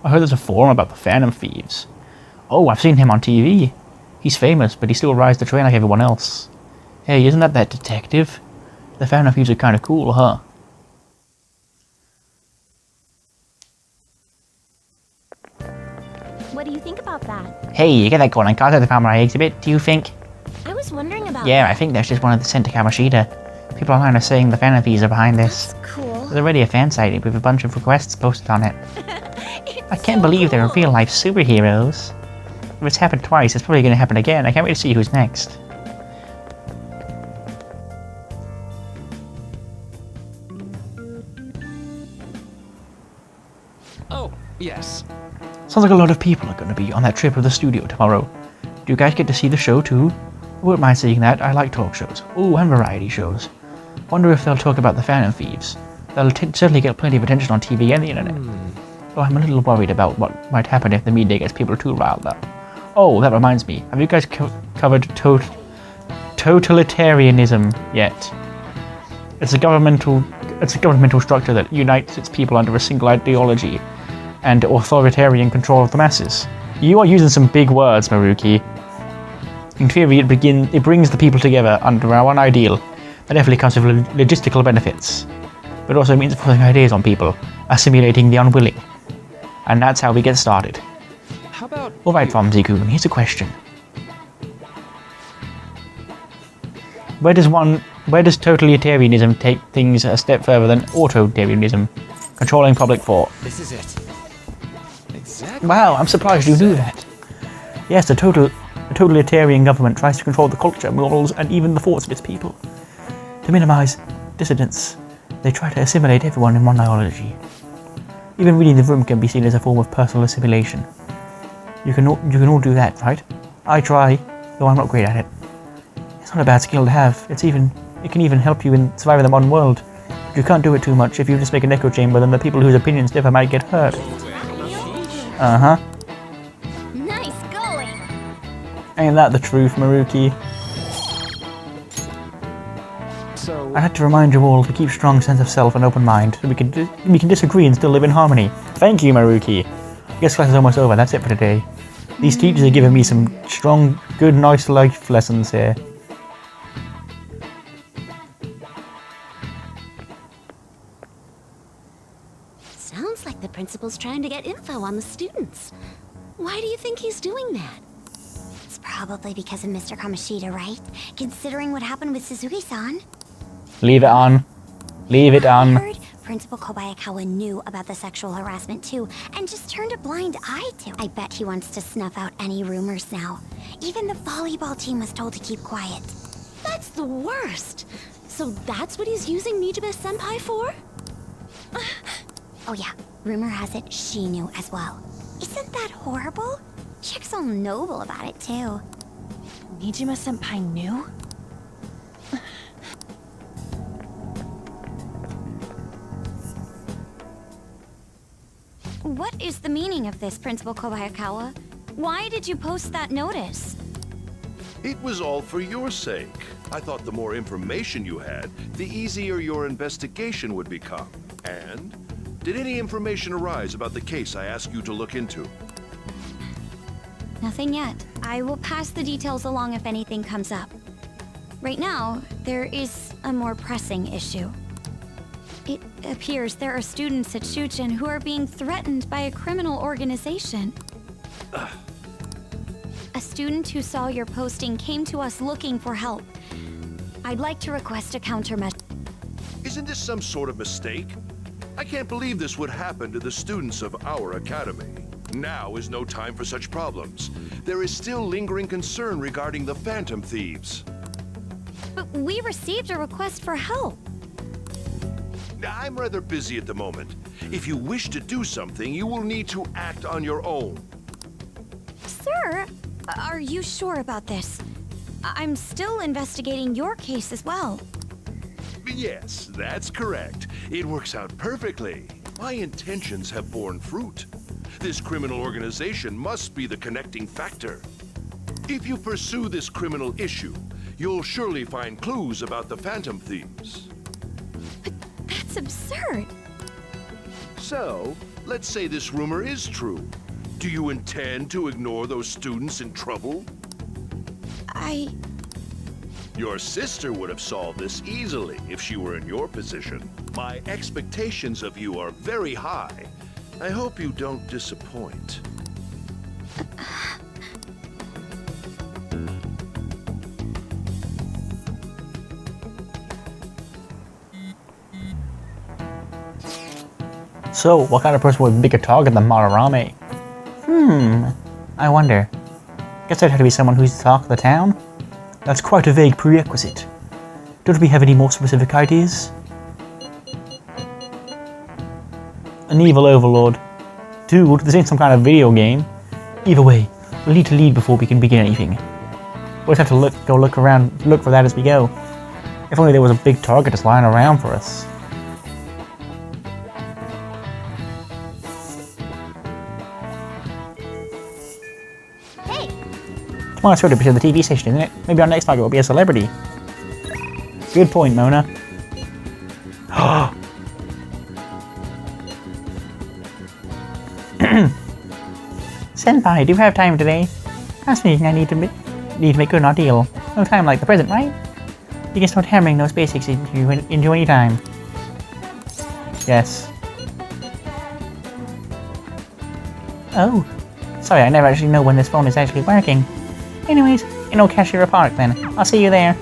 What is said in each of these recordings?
I heard there's a forum about the Phantom Thieves. Oh, I've seen him on TV. He's famous, but he still rides the train like everyone else. Hey, isn't that detective? The Phantom Thieves are kinda cool, huh? What do you think about that? Hey, you get that going on cards at the Family exhibit, do you think? I was wondering about Yeah, that. I think that's just one of the sent to Kamoshida. People online are saying the Phantom Thieves are behind this. That's cool. There's already a fan site with a bunch of requests posted on it. I can't believe they're real-life superheroes. If it's happened twice, it's probably going to happen again. I can't wait to see who's next. Oh, yes. Sounds like a lot of people are going to be on that trip with the studio tomorrow. Do you guys get to see the show too? I wouldn't mind seeing that. I like talk shows. Ooh, and variety shows. Wonder if they'll talk about the Phantom Thieves. They'll certainly get plenty of attention on TV and the internet. Though I'm a little worried about what might happen if the media gets people too riled up. Oh, that reminds me. Have you guys covered totalitarianism yet? It's a governmental structure that unites its people under a single ideology and authoritarian control of the masses. You are using some big words, Maruki. In theory, it brings the people together under our one ideal. That definitely comes with logistical benefits. But it also means forcing ideas on people, assimilating the unwilling. And that's how we get started. How about... Alright, Fomzi-kun, here's a question. Where does totalitarianism take things a step further than authoritarianism, controlling public thought? This is it. Exactly. Wow, I'm surprised you knew that. Yes, the totalitarian government tries to control the culture, morals, and even the thoughts of its people. To minimize dissidence, they try to assimilate everyone in one ideology. Even reading the room can be seen as a form of personal assimilation. You can all do that, right? I try, though I'm not great at it. It's not a bad skill to have. It can even help you in surviving the modern world. But you can't do it too much. If you just make an echo chamber, then the people whose opinions differ might get hurt. Uh-huh. Nice going. Ain't that the truth, Maruki? So... I had to remind you all to keep strong sense of self and open mind, so we can disagree and still live in harmony. Thank you, Maruki. I guess class is almost over. That's it for today. These teachers are giving me some strong, good, nice life lessons here. Sounds like the principal's trying to get info on the students. Why do you think he's doing that? It's probably because of Mr. Kamoshida, right? Considering what happened with Suzuki-san. Leave it on. Leave it I on. heard Principal Kobayakawa knew about the sexual harassment too, and just turned a blind eye to it. I bet he wants to snuff out any rumors now. Even the volleyball team was told to keep quiet. That's the worst! So that's what he's using Nijibe-senpai for? Oh yeah, rumor has it she knew as well. Isn't that horrible? Chick's all noble about it too. Nijima-senpai knew? What is the meaning of this, Principal Kobayakawa? Why did you post that notice? It was all for your sake. I thought the more information you had, the easier your investigation would become. And did any information arise about the case I asked you to look into? Nothing yet. I will pass the details along if anything comes up. Right now, there is a more pressing issue. It appears there are students at Shuchen who are being threatened by a criminal organization. A student who saw your posting came to us looking for help. I'd like to request a countermeasure. Isn't this some sort of mistake? I can't believe this would happen to the students of our academy. Now is no time for such problems. There is still lingering concern regarding the Phantom Thieves. But we received a request for help. I'm rather busy at the moment. If you wish to do something, you will need to act on your own. Sir, are you sure about this? I'm still investigating your case as well. Yes, that's correct. It works out perfectly. My intentions have borne fruit. This criminal organization must be the connecting factor. If you pursue this criminal issue, you'll surely find clues about the Phantom Thieves. But that's absurd. So, let's say this rumor is true. Do you intend to ignore those students in trouble? Your sister would have solved this easily if she were in your position. My expectations of you are very high. I hope you don't disappoint. So, what kind of person would be a target than Madarame? I wonder. Guess I'd have to be someone who's the talk of the town? That's quite a vague prerequisite. Don't we have any more specific ideas? An evil overlord. Dude, this ain't some kind of video game. Either way, we'll need to lead before we can begin anything. We'll just have to go look for that as we go. If only there was a big target just lying around for us. Well, it's sort of the TV station, isn't it? Maybe our next target will be a celebrity. Good point, Mona. Senpai, do you have time today? I was thinking I need to make good on our deal. No time like the present, right? You can start hammering those basics into any time. Yes. Oh. Sorry, I never actually know when this phone is actually working. Anyways, in old Cashier Park then. I'll see you there.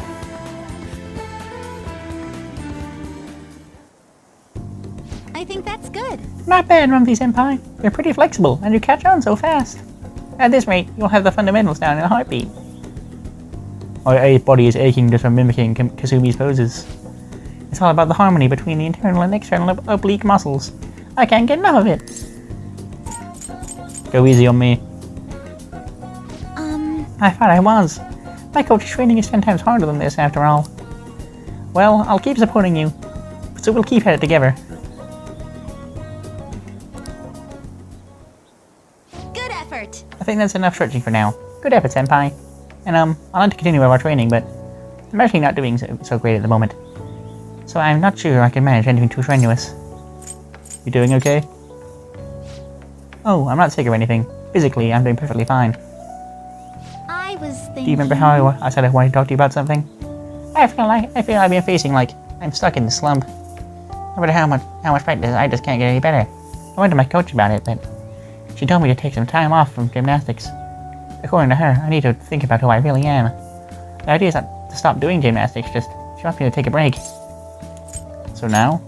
I think that's good. Not bad, Rumsey-senpai. You're pretty flexible, and you catch on so fast. At this rate, you'll have the fundamentals down in a heartbeat. My body is aching just from mimicking Kasumi's poses. It's all about the harmony between the internal and external oblique muscles. I can't get enough of it. Go easy on me. I thought I was. My coach's training is 10 times harder than this, after all. Well, I'll keep supporting you, so we'll keep at it together. Good effort. I think that's enough stretching for now. Good effort, senpai. And I'll like to continue with our training, but I'm actually not doing so great at the moment. So I'm not sure I can manage anything too strenuous. You doing okay? Oh, I'm not sick or anything. Physically, I'm doing perfectly fine. I was thinking... Do you remember how I said I wanted to talk to you about something? I feel I've been facing I'm stuck in the slump. No matter how much practice, I just can't get any better. I went to my coach about it, but she told me to take some time off from gymnastics. According to her, I need to think about who I really am. The idea is not to stop doing gymnastics, just she wants me to take a break. So now?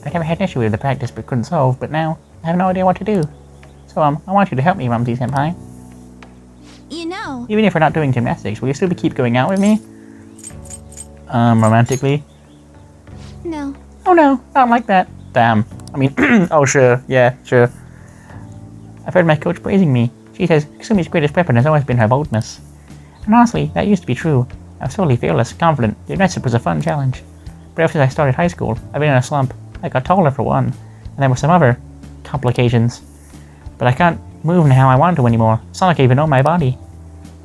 I never had an issue with the practice but couldn't solve, but now I have no idea what to do. So I want you to help me, Rumsey-senpai. You know... Even if we're not doing gymnastics, will you still keep going out with me? Romantically? No. Oh no, not like that. Damn. I mean, oh sure, yeah, sure. I've heard my coach praising me. She says Kasumi's greatest weapon has always been her boldness. And honestly, that used to be true. I was totally fearless, confident. Gymnastics was a fun challenge. But ever since I started high school, I've been in a slump. I got taller for one, and there were some other complications. But I can't move how I want to anymore. It's not like I even know my body.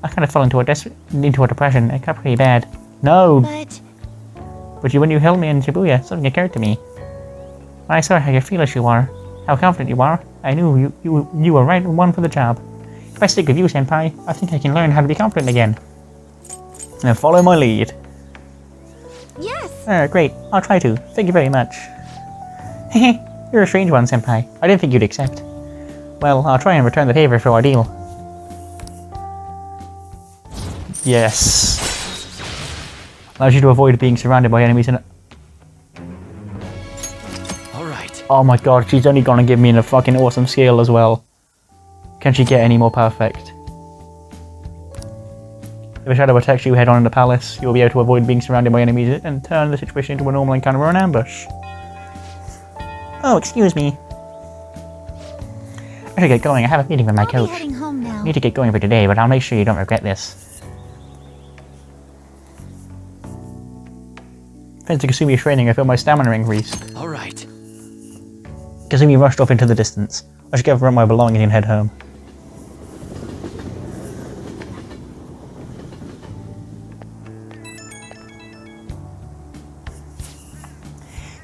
I kind of fell into a depression. It got pretty bad. No! But when you held me in Shibuya, something occurred to me. When I saw how you fearless you are, how confident you are, I knew you were right one for the job. If I stick with you, senpai, I think I can learn how to be confident again. Now follow my lead. Yes! Great. I'll try to. Thank you very much. Hehe, you're a strange one, senpai. I didn't think you'd accept. Well, I'll try and return the favor for our deal. Yes. Allows you to avoid being surrounded by enemies and... Alright. Oh my god, she's only gonna give me a fucking awesome skill as well. Can she get any more perfect? If a shadow attacks you head on in the palace, you'll be able to avoid being surrounded by enemies and turn the situation into a normal encounter or an ambush. Oh, excuse me. I should get going. I have a meeting with my coach. I'll be heading home now. I need to get going for today, but I'll make sure you don't regret this. Thanks to Kasumi's training, I feel my stamina increase. Alright. Kasumi rushed off into the distance. I should get my belongings and head home.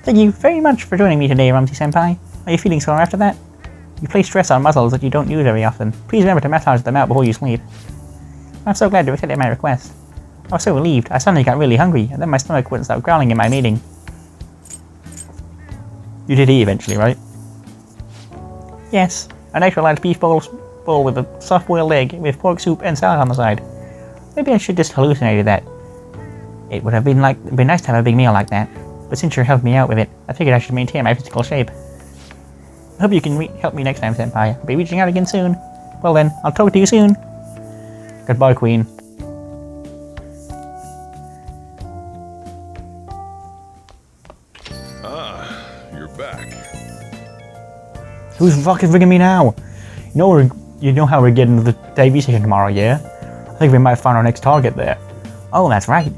Thank you very much for joining me today, Rumsey-senpai. Are you feeling sore after that? You place stress on muscles that you don't use very often. Please remember to massage them out before you sleep. I'm so glad you accepted my request. I was so relieved. I suddenly got really hungry, and then my stomach wouldn't stop growling in my meeting. You did eat eventually, right? Yes. A nice large beef bowl with a soft-boiled egg with pork soup and salad on the side. Maybe I should just hallucinated that. It would have been nice to have a big meal like that. But since you're helping me out with it, I figured I should maintain my physical shape. I hope you can help me next time, Senpai. I'll be reaching out again soon. Well then, I'll talk to you soon. Goodbye, Queen. Ah, you're back. Who's fucking ringing me now? You know how we're getting to the TV station tomorrow, yeah? I think we might find our next target there. Oh, that's right.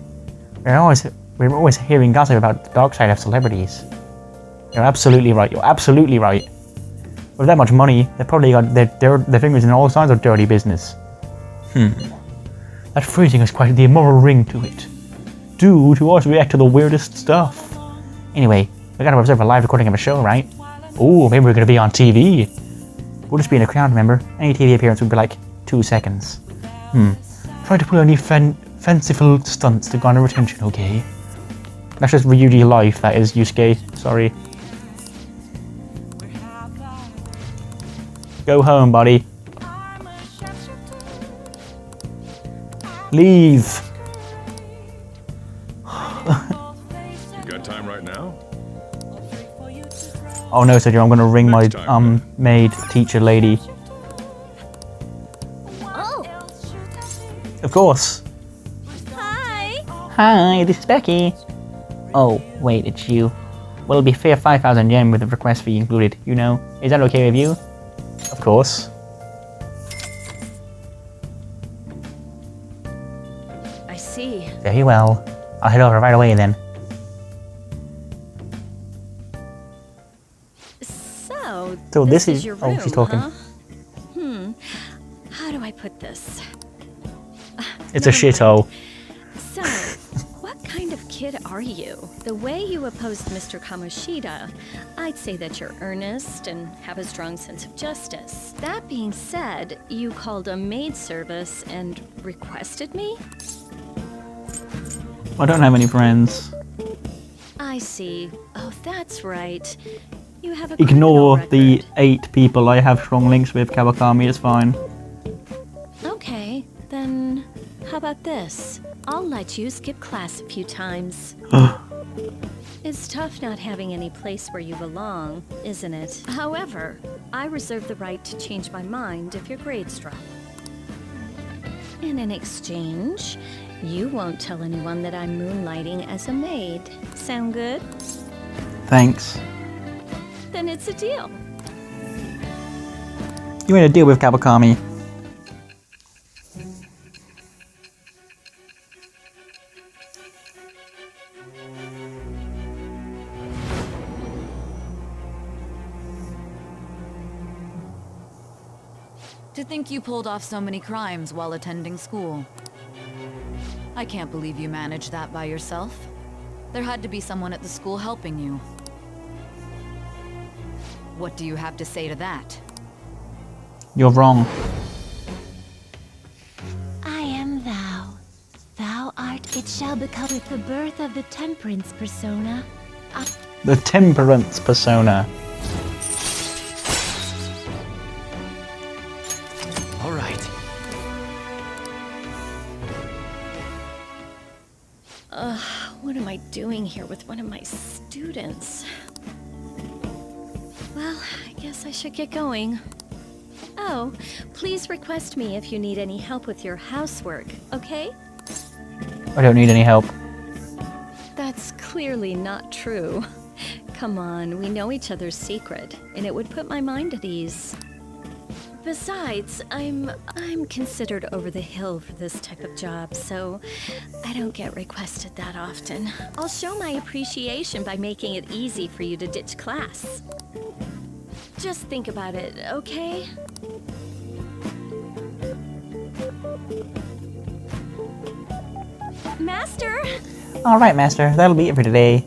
We're always hearing gossip about the dark side of celebrities. You're absolutely right. You're absolutely right. With that much money, they've probably got their fingers in all kinds of dirty business. That phrasing has quite the immoral ring to it. Do to us react to the weirdest stuff. Anyway, we gotta observe a live recording of a show, right? Ooh, maybe we're gonna be on TV. We'll just be in a crowd, remember? Any TV appearance would be like 2 seconds. Try to pull any fanciful stunts to garner attention, okay? That's just Ryuji life, that is, Yusuke. Sorry. Go home, buddy. Leave. You got time right now? Oh no, Sergio, I'm gonna ring my maid, teacher lady. Oh! Of course. Hi! Hi, this is Becky. Oh, wait, it's you. Well, it'll be fair 5,000 yen with the request fee included, you know. Is that okay with you? Of course. I see. Very well. I'll head over right away then. So this is your oh, room, she's talking. huh? How do I put this? It's a shithole. So, what kind of kid are you? The way you opposed Mr. Kamoshida, I'd say that you're earnest and have a strong sense of justice. That being said, you called a maid service and requested me? I don't have any friends. I see. Oh, that's right. You have a Ignore criminal the record. 8 people I have strong links with. Kawakami is fine. Okay, then how about this? I'll let you skip class a few times. It's tough not having any place where you belong, isn't it? However, I reserve the right to change my mind if your grades drop. And in exchange, you won't tell anyone that I'm moonlighting as a maid. Sound good? Thanks. Then it's a deal. You made a deal with Kawakami. To think you pulled off so many crimes while attending school. I can't believe you managed that by yourself. There had to be someone at the school helping you. What do you have to say to that? You're wrong. I am thou. Thou art, it shall become with the birth of the temperance persona. The temperance persona. All right. What am I doing here with one of my students? Well, I guess I should get going. Oh, please request me if you need any help with your housework, okay? I don't need any help. That's clearly not true. Come on, we know each other's secret, and it would put my mind at ease. Besides, I'm considered over the hill for this type of job, so I don't get requested that often. I'll show my appreciation by making it easy for you to ditch class. Just think about it, okay? Master! Alright, Master. That'll be it for today.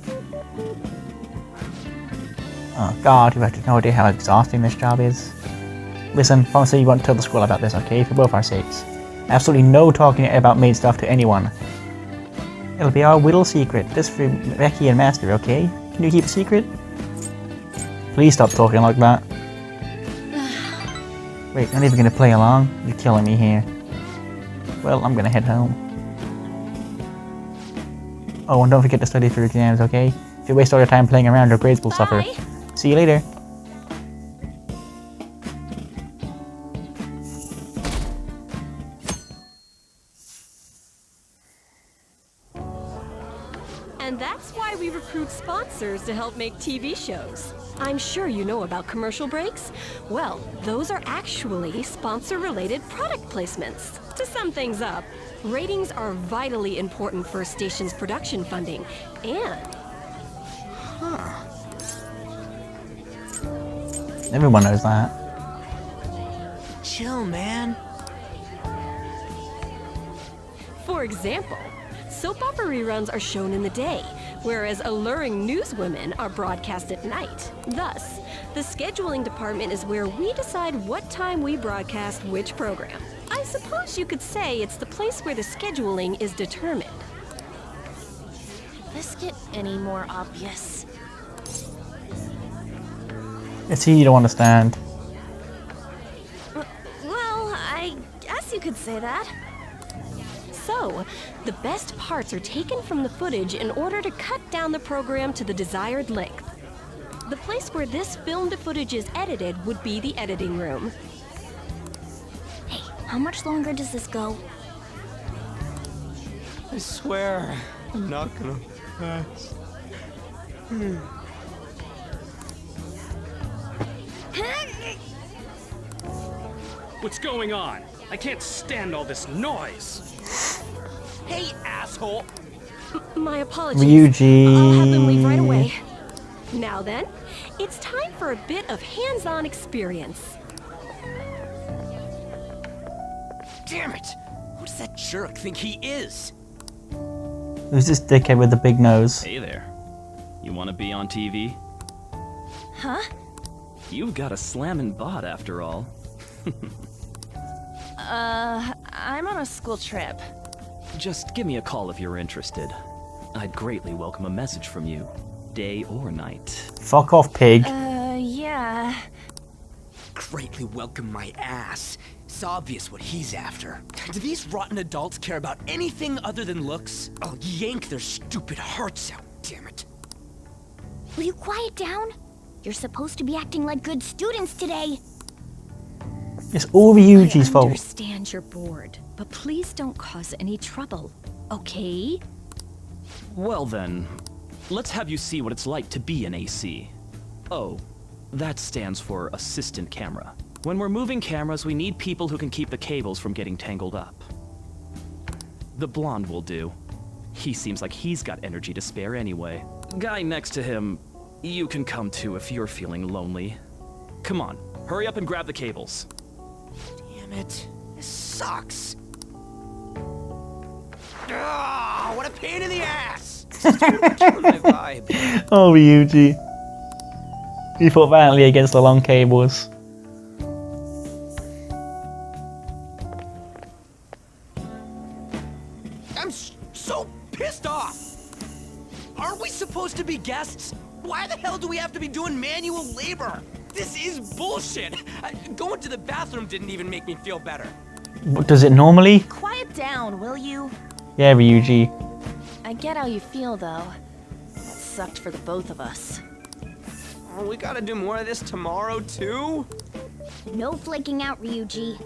Oh god, you have no idea how exhausting this job is. Listen, promise you won't tell the school about this, okay? For both our sakes. Absolutely no talking about maid stuff to anyone. It'll be our little secret, just for Becky and Master, okay? Can you keep a secret? Please stop talking like that. Wait, not even gonna play along? You're killing me here. Well, I'm gonna head home. Oh, and don't forget to study for exams, okay? If you waste all your time playing around, your grades will suffer. See you later. And that's why we recruit sponsors to help make TV shows. I'm sure you know about commercial breaks. Well, those are actually sponsor-related product placements. To sum things up, ratings are vitally important for a station's production funding, and... Everyone knows that. Chill, man. For example, soap opera reruns are shown in the day, whereas alluring newswomen are broadcast at night. Thus, the scheduling department is where we decide what time we broadcast which program. I suppose you could say it's the place where the scheduling is determined. Could this get any more obvious? It's easy to understand. Well, I guess you could say that. So, the best parts are taken from the footage in order to cut down the program to the desired length. The place where this filmed footage is edited would be the editing room. Hey, how much longer does this go? I swear, I'm not gonna pass. What's going on? I can't stand all this noise. Hey, asshole! My apologies. Ryuji. I'll have them leave right away. Now then, it's time for a bit of hands-on experience. Damn it! Who does that jerk think he is? Who's this dickhead with the big nose? Hey there. You want to be on TV? Huh? You've got a slammin' bod after all. I'm on a school trip. Just give me a call if you're interested. I'd greatly welcome a message from you, day or night. Fuck off, pig. Yeah. Greatly welcome my ass. It's obvious what he's after. Do these rotten adults care about anything other than looks? I'll yank their stupid hearts out, damn it. Will you quiet down? You're supposed to be acting like good students today. It's all Ryuji's I fault. understand you're bored, but please don't cause any trouble, okay? Well then, let's have you see what it's like to be an AC. Oh, that stands for assistant camera. When we're moving cameras, we need people who can keep the cables from getting tangled up. The blonde will do. He seems like he's got energy to spare anyway. Guy next to him, you can come to if you're feeling lonely. Come on, hurry up and grab the cables. Damn it. This sucks. Ah, what a pain in the ass! Killing my vibe. Oh, Ryuji. He fought valiantly against the long cables. I'm so pissed off! Aren't we supposed to be guests? Why the hell do we have to be doing manual labor? This is bullshit! Going to the bathroom didn't even make me feel better. What does it normally? Quiet down, will you? Yeah, Ryuji. I get how you feel, though. That sucked for the both of us. Oh, we gotta do more of this tomorrow, too? No flaking out, Ryuji.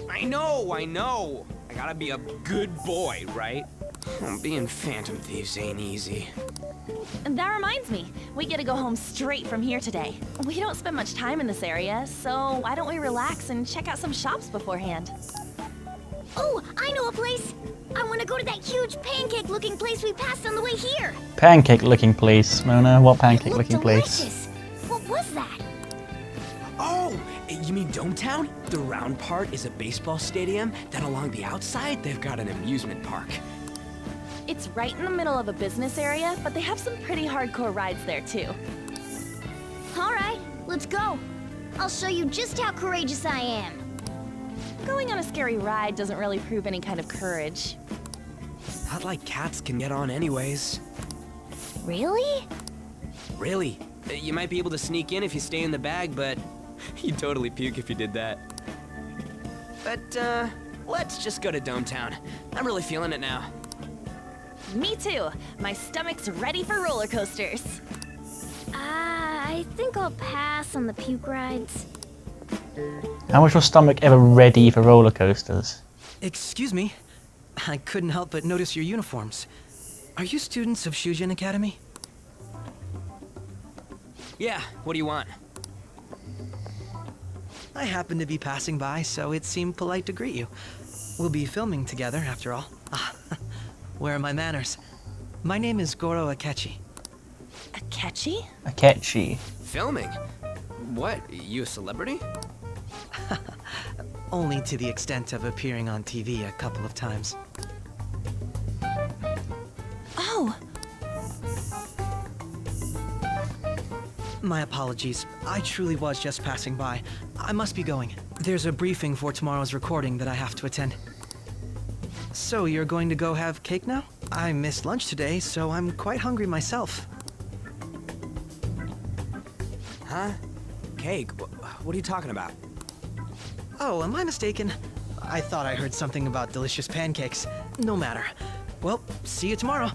I know. I gotta be a good boy, right? Being Phantom Thieves ain't easy. And that reminds me, we get to go home straight from here today. We don't spend much time in this area, so why don't we relax and check out some shops beforehand? Oh, I know a place. I want to go to that huge pancake-looking place we passed on the way here. Pancake-looking place, Mona. What It looked pancake-looking place? delicious. What was that? Oh, you mean Dometown? The round part is a baseball stadium, then along the outside, they've got an amusement park. It's right in the middle of a business area, but they have some pretty hardcore rides there too. Let's go. I'll show you just how courageous I am. Going on a scary ride doesn't really prove any kind of courage. Not like cats can get on anyways. Really? Really? You might be able to sneak in if you stay in the bag, but you'd totally puke if you did that. But, let's just go to Dometown. I'm really feeling it now. Me too. My stomach's ready for roller coasters. I think I'll pass on the puke rides. How was your stomach ever ready for roller coasters? Excuse me. I couldn't help but notice your uniforms. Are you students of Shujin Academy? Yeah, what do you want? I happened to be passing by, so it seemed polite to greet you. We'll be filming together, after all. Where are my manners? My name is Goro Akechi. Akechi? Akechi. Filming? What, you a celebrity? Only to the extent of appearing on TV a couple of times. Oh! My apologies. I truly was just passing by. I must be going. There's a briefing for tomorrow's recording that I have to attend. So, you're going to go have cake now? I missed lunch today, so I'm quite hungry myself. Huh? Cake? What are you talking about? Oh, am I mistaken? I thought I heard something about delicious pancakes. No matter. Well, see you tomorrow.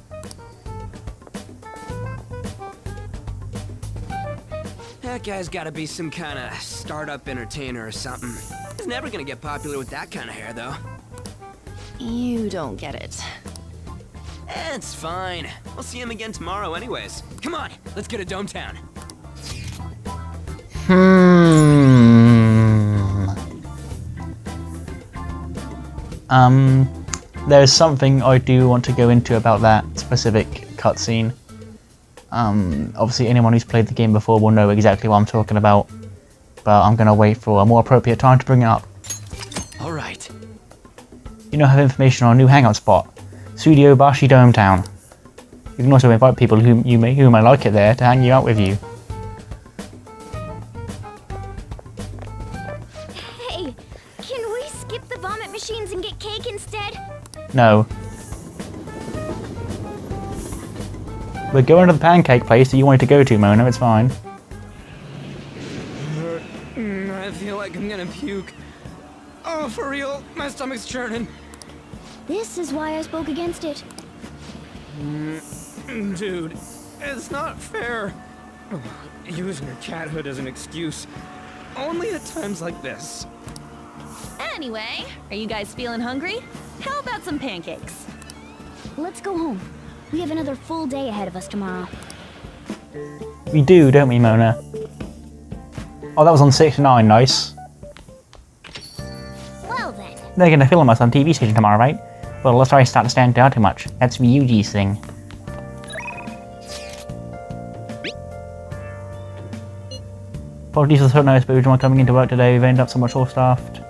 That guy's gotta be some kind of startup entertainer or something. He's never gonna get popular with that kind of hair, though. You don't get it. It's fine. We'll see him again tomorrow anyways. Come on, let's go to Dometown. There's something I do want to go into about that specific cutscene. Obviously anyone who's played the game before will know exactly what I'm talking about, but I'm gonna wait for a more appropriate time to bring it up. Alright. You now have information on a new hangout spot, Studio Bashi Dometown. You can also invite people who may like it there to hang you out with you. Hey, can we skip the vomit machines and get cake instead? No. We're going to the pancake place that you wanted to go to, Mona, it's fine. I feel like I'm gonna puke. Oh, for real? My stomach's churning. This is why I spoke against it. Dude, it's not fair. Using your cathood as an excuse. Only at times like this. Anyway, are you guys feeling hungry? How about some pancakes? Let's go home. We have another full day ahead of us tomorrow. We do, don't we, Mona? Oh, that was on 69, nice. Well then. They're gonna film us on TV station tomorrow, right? Well, let's try to start to stand out too much. That's Ryuji's thing. Apologies for the sudden notice, but everyone coming into work today, we've ended up so much short-staffed.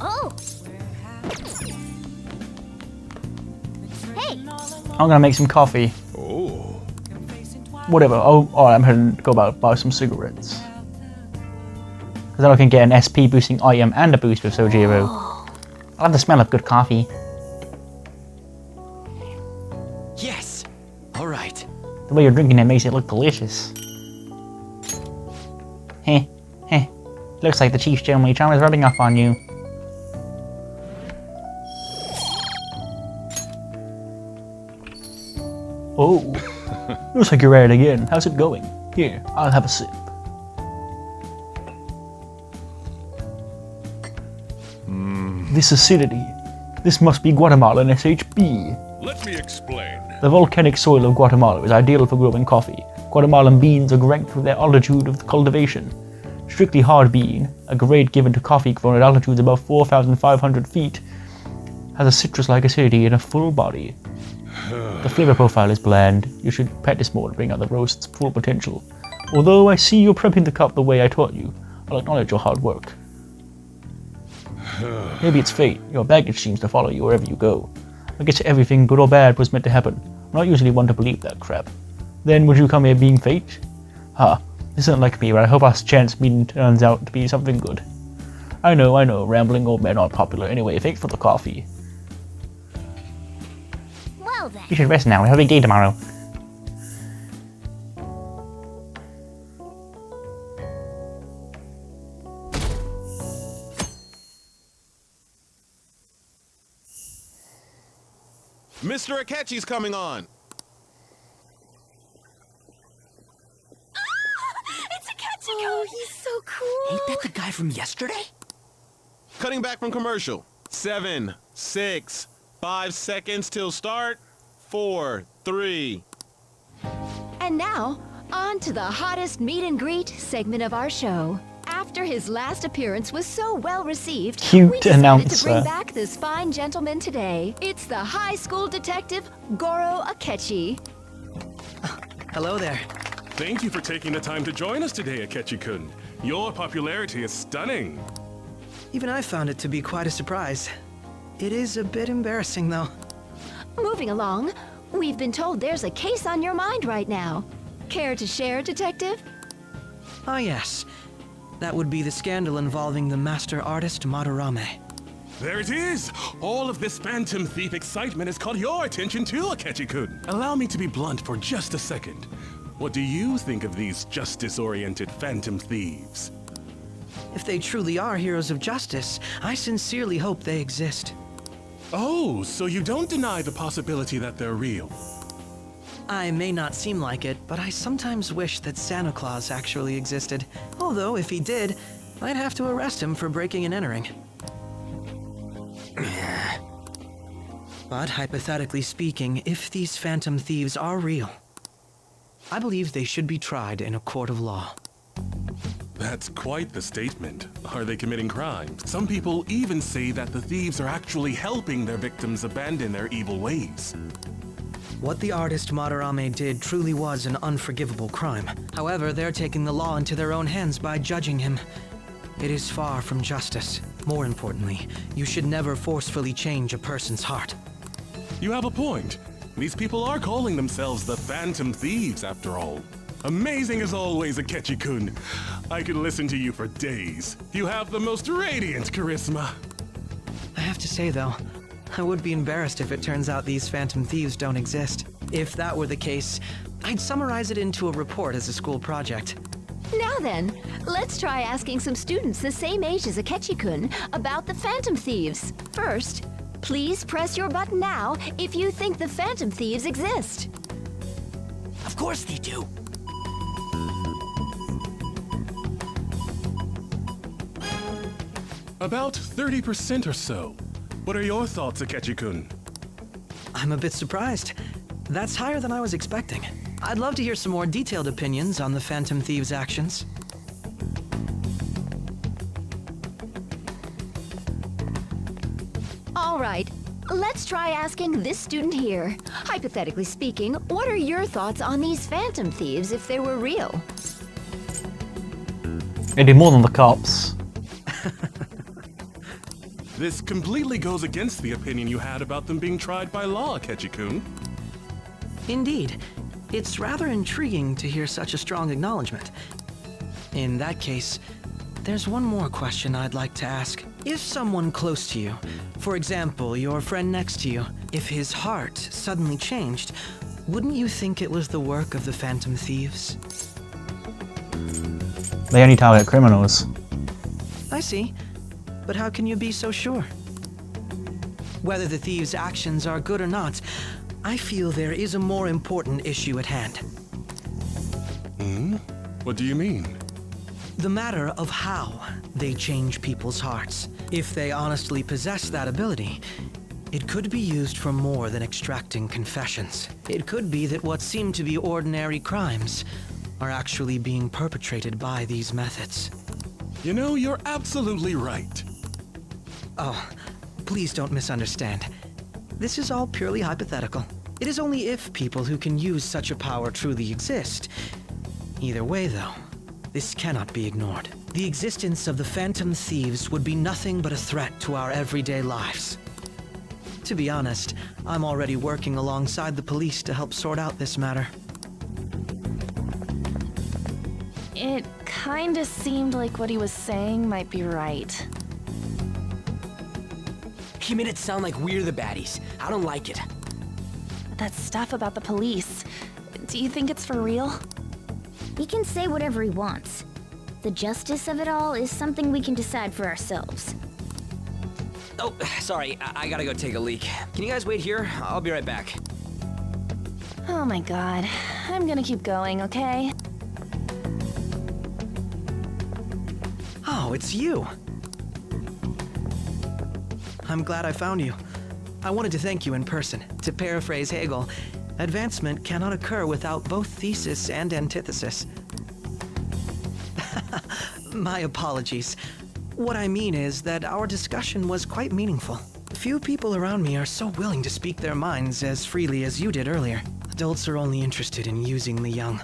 Oh! Hey! I'm gonna make some coffee. Oh. Whatever. Oh, alright, I'm heading to go buy some cigarettes. Because then I can get an SP boosting item and a boost with Sojiro. I love the smell of good coffee. Yes! Alright. The way you're drinking it makes it look delicious. Heh, heh. Looks like the Chief's generally charm is rubbing off on you. Oh. Looks like you're at it again. How's it going? Here, I'll have a sip. This acidity. This must be Guatemalan SHB. Let me explain. The volcanic soil of Guatemala is ideal for growing coffee. Guatemalan beans are ranked for their altitude of cultivation. Strictly hard bean, a grade given to coffee grown at altitudes above 4,500 feet, has a citrus-like acidity in a full body. The flavor profile is bland. You should practice more to bring out the roast's full potential. Although I see you're prepping the cup the way I taught you, I'll acknowledge your hard work. Maybe it's fate. Your baggage seems to follow you wherever you go. I guess everything, good or bad, was meant to happen. I'm not usually one to believe that crap. Then would you come here being fate? This isn't like me, but I hope our chance meeting turns out to be something good. I know, rambling old men aren't popular. Anyway, thanks for the coffee. Well then. You should rest now. We have a big day tomorrow. Mr. Akechi's coming on. It's Akechi! Oh, he's so cool! Ain't that the guy from yesterday? Cutting back from commercial. 7, 6, 5 seconds till start. 4, 3. And now, on to the hottest meet and greet segment of our show. After his last appearance was so well received, Cute we decided announcer. to bring back this fine gentleman today. It's the high school detective, Goro Akechi. Hello there. Thank you for taking the time to join us today, Akechi-kun. Your popularity is stunning. Even I found it to be quite a surprise. It is a bit embarrassing, though. Moving along, we've been told there's a case on your mind right now. Care to share, detective? Ah, yes. That would be the scandal involving the master artist Madarame. There it is! All of this Phantom Thief excitement has caught your attention too, Akechi-kun. Allow me to be blunt for just a second. What do you think of these justice-oriented Phantom Thieves? If they truly are heroes of justice, I sincerely hope they exist. Oh, so you don't deny the possibility that they're real? I may not seem like it, but I sometimes wish that Santa Claus actually existed. Although, if he did, I'd have to arrest him for breaking and entering. But hypothetically speaking, if these Phantom Thieves are real, I believe they should be tried in a court of law. That's quite the statement. Are they committing crimes? Some people even say that the thieves are actually helping their victims abandon their evil ways. What the artist Madarame did truly was an unforgivable crime. However, they're taking the law into their own hands by judging him. It is far from justice. More importantly, you should never forcefully change a person's heart. You have a point. These people are calling themselves the Phantom Thieves, after all. Amazing as always, Akechi-kun. I could listen to you for days. You have the most radiant charisma. I have to say, though, I would be embarrassed if it turns out these Phantom Thieves don't exist. If that were the case, I'd summarize it into a report as a school project. Now then, let's try asking some students the same age as Akechi-kun about the Phantom Thieves. First, please press your button now if you think the Phantom Thieves exist. Of course they do. About 30% or so. What are your thoughts, Akechi-kun? I'm a bit surprised. That's higher than I was expecting. I'd love to hear some more detailed opinions on the Phantom Thieves' actions. All right, let's try asking this student here. Hypothetically speaking, what are your thoughts on these Phantom Thieves if they were real? They do more than the cops. This completely goes against the opinion you had about them being tried by law, Akechi-kun. Indeed. It's rather intriguing to hear such a strong acknowledgement. In that case, there's one more question I'd like to ask. If someone close to you, for example, your friend next to you, if his heart suddenly changed, wouldn't you think it was the work of the Phantom Thieves? They only target criminals. I see. But how can you be so sure? Whether the thieves' actions are good or not, I feel there is a more important issue at hand. What do you mean? The matter of how they change people's hearts. If they honestly possess that ability, it could be used for more than extracting confessions. It could be that what seem to be ordinary crimes are actually being perpetrated by these methods. You know, you're absolutely right. Oh, please don't misunderstand. This is all purely hypothetical. It is only if people who can use such a power truly exist. Either way, though, This cannot be ignored. The existence of the Phantom Thieves would be nothing but a threat to our everyday lives. To be honest, I'm already working alongside the police to help sort out this matter. It kinda seemed like what he was saying might be right. He made it sound like we're the baddies. I don't like it. That stuff about the police. Do you think it's for real? He can say whatever he wants. The justice of it all is something we can decide for ourselves. Oh, sorry. I gotta go take a leak. Can you guys wait here? I'll be right back. Oh my god. I'm gonna keep going, okay? Oh, it's you. I'm glad I found you. I wanted to thank you in person. To paraphrase Hegel, advancement cannot occur without both thesis and antithesis. My apologies. What I mean is that our discussion was quite meaningful. Few people around me are so willing to speak their minds as freely as you did earlier. Adults are only interested in using the young.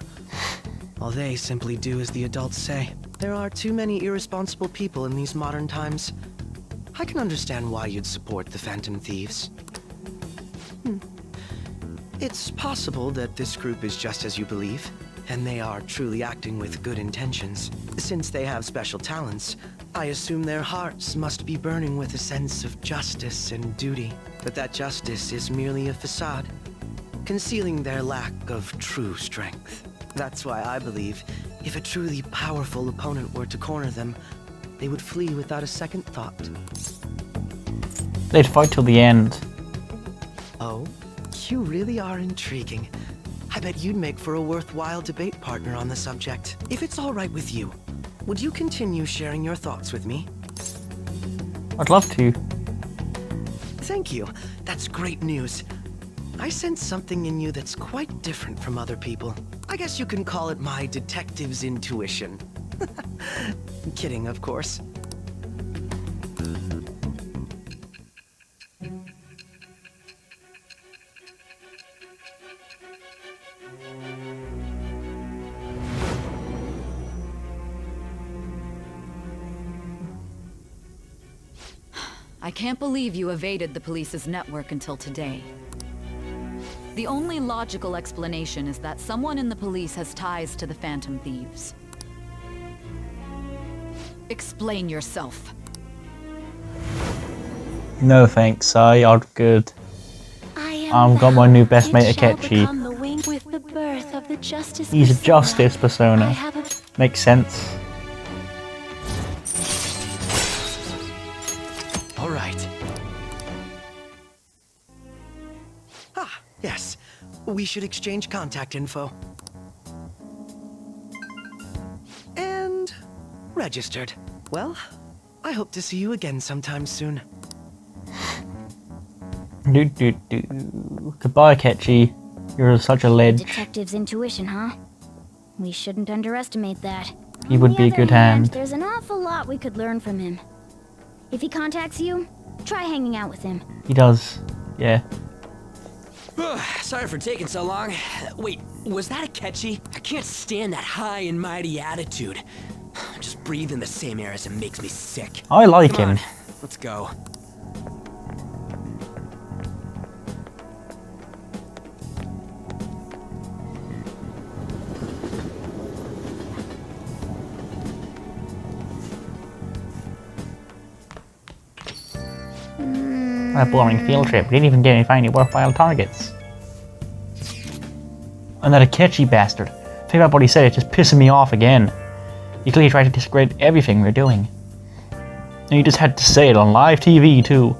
While they simply do as the adults say. There are too many irresponsible people in these modern times. I can understand why you'd support the Phantom Thieves. It's possible that this group is just as you believe, and they are truly acting with good intentions. Since they have special talents, I assume their hearts must be burning with a sense of justice and duty. But that justice is merely a facade, concealing their lack of true strength. That's why I believe if a truly powerful opponent were to corner them, they would flee without a second thought. They'd fight till the end. Oh, you really are intriguing. I bet you'd make for a worthwhile debate partner on the subject. If it's all right with you, would you continue sharing your thoughts with me? I'd love to. Thank you. That's great news. I sense something in you that's quite different from other people. I guess you can call it my detective's intuition. Kidding, of course. I can't believe you evaded the police's network until today. The only logical explanation is that someone in the police has ties to the Phantom Thieves. Explain yourself. No thanks, I'm good. I've got my new best mate, Akechi. He's a justice persona. Makes sense. All right. Ah, yes. We should exchange contact info. And registered. Well, I hope to see you again sometime soon. Goodbye, Akechi. You're such a ledge. Detective's intuition, huh? We shouldn't underestimate that. He would be a good hand. There's an awful lot we could learn from him. If he contacts you, try hanging out with him. He does, yeah. Sorry for taking so long. Wait, was that Akechi? I can't stand that high and mighty attitude. Just breathing the same air as him makes me sick. I like him. On, let's go. A boring field trip. Didn't even get any worthwhile targets. And that Akechi bastard. Think about what he said, it's just pissing me off again. He clearly tried to discredit everything we're doing. And you just had to say it on live TV too.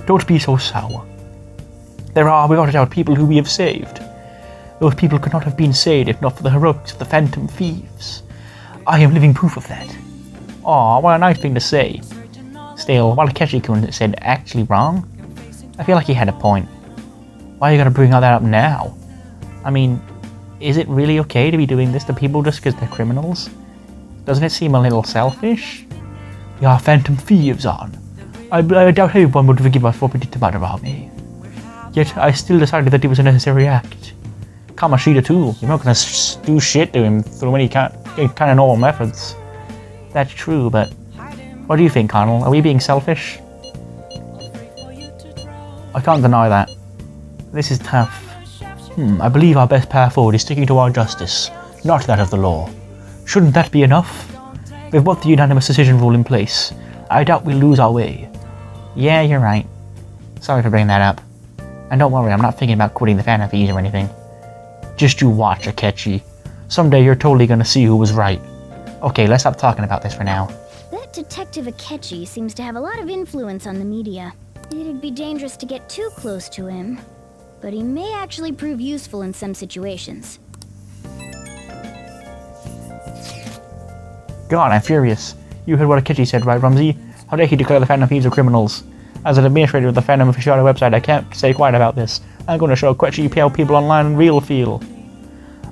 Don't be so sour. There are, without a doubt, people who we have saved. Those people could not have been saved if not for the heroics of the Phantom Thieves. I am living proof of that. Aw, what a nice thing to say. Still, while Akechi-kun said actually wrong, I feel like he had a point. Why are you gonna bring all that up now? I mean, is it really okay to be doing this to people just because they're criminals? Doesn't it seem a little selfish? We are Phantom Thieves on. I doubt everyone would forgive us for what we did to Madarame. Yet, I still decided that it was a necessary act. Kamoshida too. You're not gonna do shit to him when he can't kind of normal methods. That's true, but what do you think, Connel? Are we being selfish? I can't deny that. This is tough. I believe our best path forward is sticking to our justice, not that of the law. Shouldn't that be enough? With what the unanimous decision rule in place, I doubt we'll lose our way. Yeah, you're right. Sorry for bringing that up. And don't worry, I'm not thinking about quitting the Phantom Thieves or anything. Just you watch, Akechi. Someday you're totally gonna see who was right. Okay, let's stop talking about this for now. That Detective Akechi seems to have a lot of influence on the media. It'd be dangerous to get too close to him, but he may actually prove useful in some situations. God, I'm furious. You heard what Akechi said, right, Rumsey? How dare he declare the Phantom Thieves are criminals? As an administrator of the Phantom Aficionado website, I can't stay quiet about this. I'm going to show Akechi how people online real feel.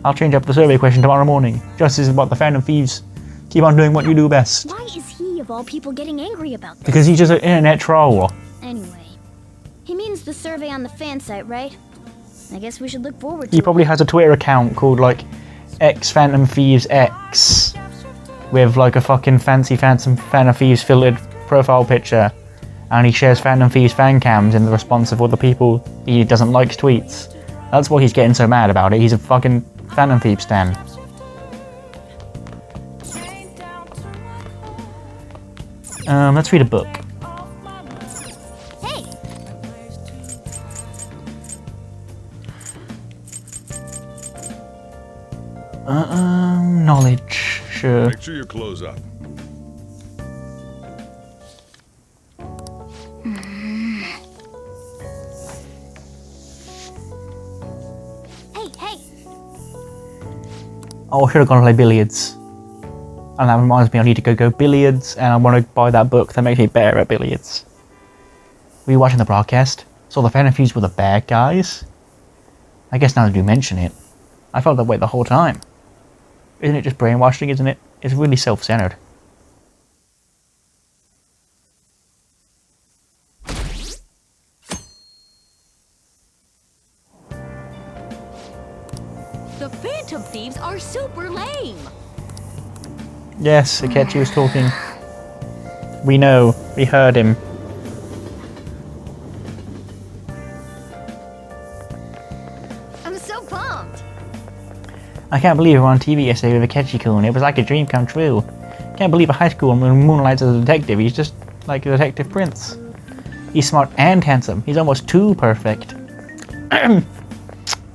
I'll change up the survey question tomorrow morning. Justice is about the Phantom Thieves. Keep on doing what you do best. Why is he, of all people, getting angry about this? Because he's just an internet troll. Anyway, he means the survey on the fan site, right? I guess we should look forward to He it. probably has a Twitter account called, like, X Phantom Thieves X. With, like, a fucking fancy Phantom Thieves filtered profile picture. And he shares Phantom Thieves fan cams in the response of other people he doesn't like's tweets. That's why he's getting so mad about it. He's a fucking Phantom Thieves stan. Let's read a book. Hey! Knowledge. Sure. Make sure your clothes up. Hey! Oh, I should have gone to play billiards. And that reminds me I need to go billiards, and I want to buy that book that makes me better at billiards. Were you watching the broadcast? Saw the Phantom Thieves were the bad guys? I guess now that you mention it, I felt that way the whole time. Isn't it just brainwashing, isn't it? It's really self-centered. The Phantom Thieves are super lame! Yes, Akechi was talking. We know. We heard him. I'm so pumped! I can't believe we were on TV yesterday with Akechi-kun. It was like a dream come true. Can't believe a high school moonlights as a detective. He's just like a detective prince. He's smart and handsome. He's almost too perfect.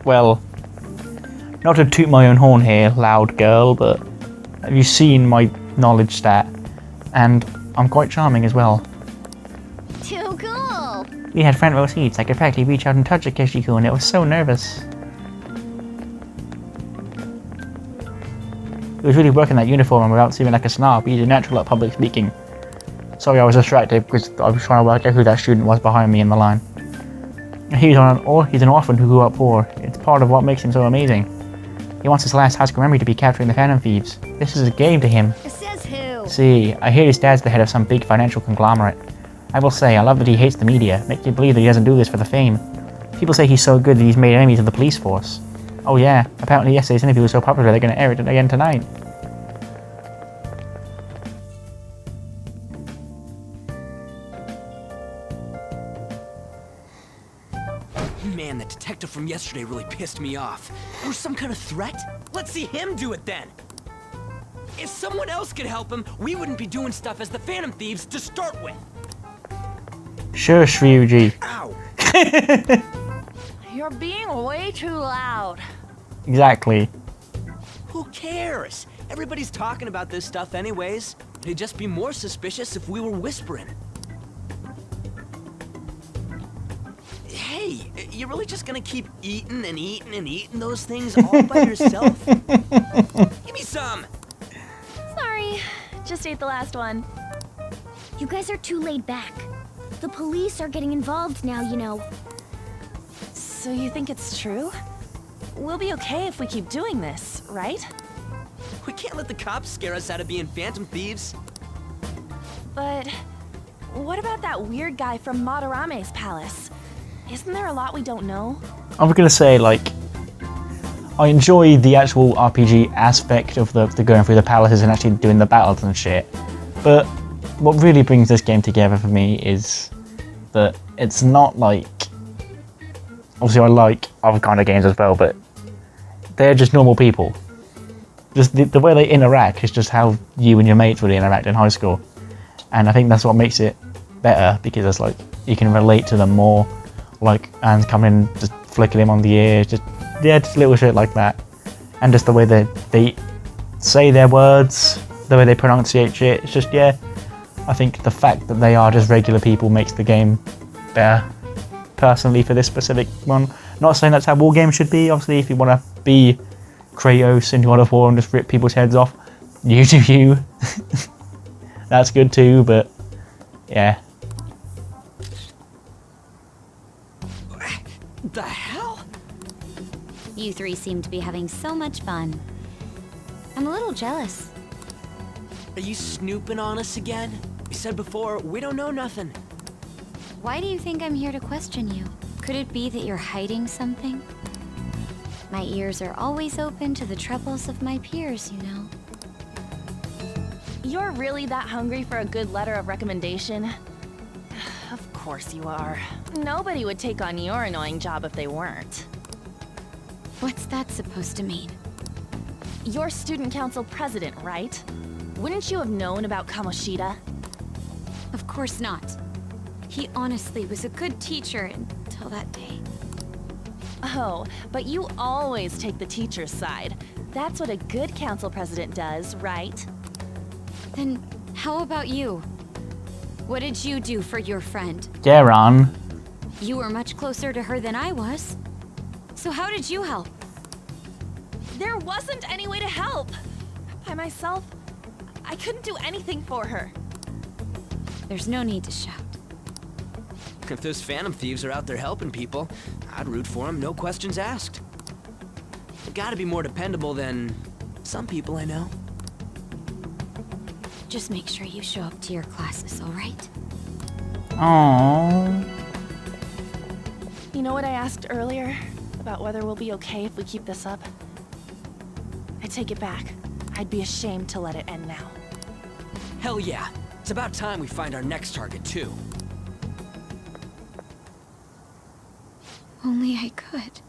Well, not to toot my own horn here, loud girl, but have you seen my knowledge stat? And I'm quite charming as well. Too cool! We had front row seats. I could practically reach out and touch Akechi-kun. It was so nervous. He was really working that uniform without seeming like a snob. He's a natural at public speaking. Sorry, I was distracted because I was trying to work out who that student was behind me in the line. He's an orphan who grew up poor. It's part of what makes him so amazing. He wants his last high school memory to be capturing the Phantom Thieves. This is a game to him. Says who? See, I hear his dad's the head of some big financial conglomerate. I will say, I love that he hates the media. Makes me believe that he doesn't do this for the fame. People say he's so good that he's made enemies of the police force. Oh yeah, apparently yesterday's interview was so popular they're going to air it again tonight. Man, the detective from yesterday really pissed me off. There was some kind of threat? Let's see him do it then! If someone else could help him, we wouldn't be doing stuff as the Phantom Thieves to start with. Sure, Ryuji. Ow! You're being way too loud. Exactly. Who cares? Everybody's talking about this stuff anyways. They'd just be more suspicious if we were whispering. Hey, you really just gonna keep eating and eating and eating those things all by yourself? Give me some! Sorry, just ate the last one. You guys are too laid back. The police are getting involved now, you know. So you think it's true? We'll be okay if we keep doing this, right? We can't let the cops scare us out of being Phantom Thieves. But what about that weird guy from Madarame's palace? Isn't there a lot we don't know? I'm gonna say, like, I enjoy the actual RPG aspect of the going through the palaces and actually doing the battles and shit. But what really brings this game together for me is that it's not like... Obviously I like other kind of games as well, but they're just normal people. Just the way they interact is just how you and your mates would interact in high school. And I think that's what makes it better, because it's like you can relate to them more. Like Anne's coming, just flicking him on the ear, just little shit like that. And just the way they say their words, the way they pronunciate shit, it's just, yeah. I think the fact that they are just regular people makes the game better, personally, for this specific one. Not saying that's how war games should be. Obviously, if you want to be Kratos in God of War and just rip people's heads off, you do you. That's good too, but yeah. The hell? You three seem to be having so much fun. I'm a little jealous. Are you snooping on us again? We said before, we don't know nothing. Why do you think I'm here to question you? Could it be that you're hiding something? My ears are always open to the troubles of my peers, you know. You're really that hungry for a good letter of recommendation? Of course you are. Nobody would take on your annoying job if they weren't. What's that supposed to mean? You're student council president, right? Wouldn't you have known about Kamoshida? Of course not. He honestly was a good teacher until that day. Oh, but you always take the teacher's side. That's what a good council president does, right? Then how about you? What did you do for your friend? Geron. You were much closer to her than I was. So how did you help? There wasn't any way to help. By myself, I couldn't do anything for her. There's no need to shout. If those phantom thieves are out there helping people, I'd root for them, no questions asked. They gotta be more dependable than some people I know. Just make sure you show up to your classes, alright? Aww. You know what I asked earlier? About whether we'll be okay if we keep this up? I take it back. I'd be ashamed to let it end now. Hell yeah. It's about time we find our next target, too. Only I could.